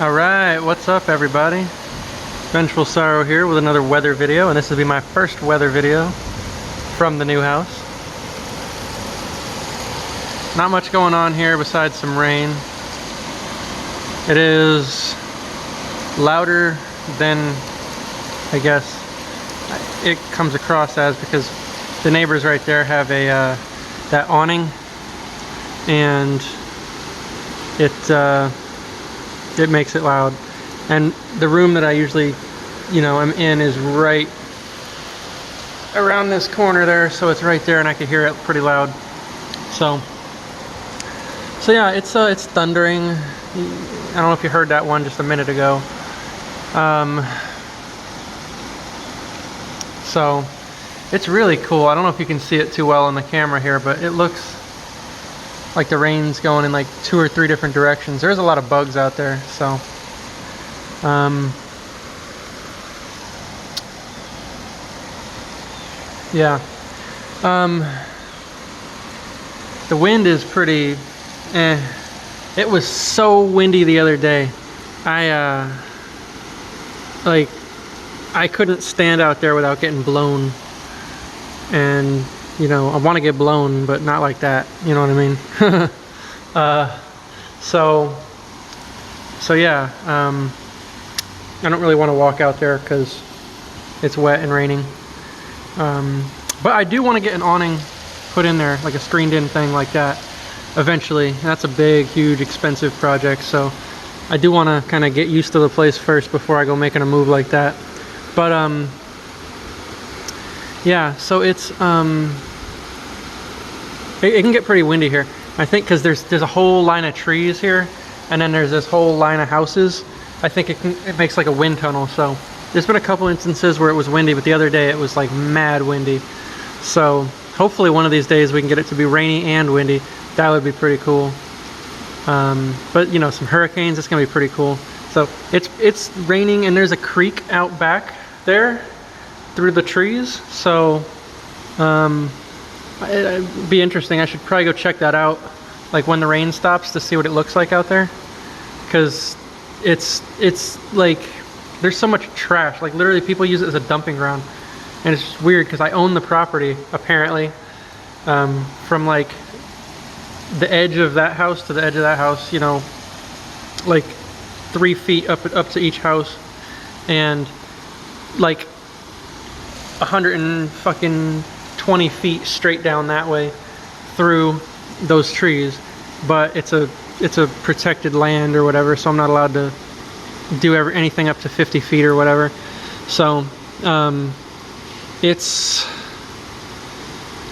Alright, what's up everybody? Vengeful Sorrow here with another weather video, and this will be my first weather video from the new house. Not much going on here besides some rain. It is louder than I guess it comes across as, because the neighbors right there have a that awning, and it makes it loud. And the room that I usually, I'm in is right around this corner there, so it's right there and I can hear it pretty loud. So yeah, it's thundering. I don't know if you heard that one just a minute ago. So it's really cool. I don't know if you can see it too well on the camera here, but it looks like the rain's going in like 2 or 3 different directions. There's a lot of bugs out there, so yeah. The wind is pretty It was so windy the other day. I couldn't stand out there without getting blown. And I want to get blown, but not like that, you know what I mean? So yeah, I don't really want to walk out there because it's wet and raining. But I do want to get an awning put in there, like a screened in thing like that, eventually. That's a big, huge, expensive project, so I do want to kind of get used to the place first before I go making a move like that. But yeah, so it's it can get pretty windy here, I think, because there's a whole line of trees here, and then there's this whole line of houses. I think it makes like a wind tunnel. So there's been a couple instances where it was windy, but the other day it was like mad windy. So hopefully one of these days we can get it to be rainy and windy. That would be pretty cool. But some hurricanes, it's gonna be pretty cool. So it's raining, and there's a creek out back there through the trees. So it'd be interesting. I should probably go check that out, like when the rain stops, to see what it looks like out there, because it's like there's so much trash. Like literally people use it as a dumping ground, and it's just weird because I own the property apparently, from like the edge of that house to the edge of that house, like 3 feet up to each house, and like 120 feet straight down that way through those trees. But it's a protected land or whatever, so I'm not allowed to do anything up to 50 feet or whatever. So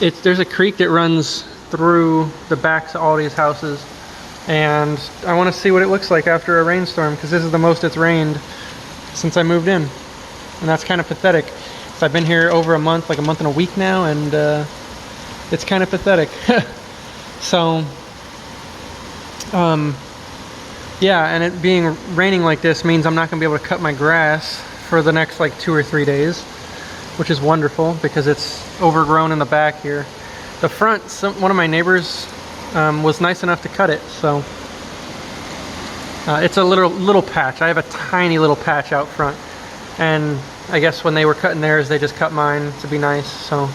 there's a creek that runs through the backs of all these houses, and I want to see what it looks like after a rainstorm, because this is the most it's rained since I moved in, and that's kind of pathetic. So I've been here over a month, like a month and a week now, and it's kind of pathetic. So yeah, and it being raining like this means I'm not gonna be able to cut my grass for the next like 2 or 3 days, which is wonderful because it's overgrown in the back here. The front, one of my neighbors was nice enough to cut it, so it's a little patch. I have a tiny little patch out front, and I guess when they were cutting theirs, they just cut mine to be nice. So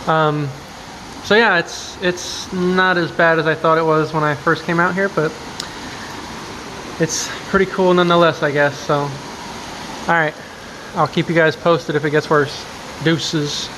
yeah, it's not as bad as I thought it was when I first came out here, but it's pretty cool nonetheless, I guess. So all right, I'll keep you guys posted if it gets worse. Deuces.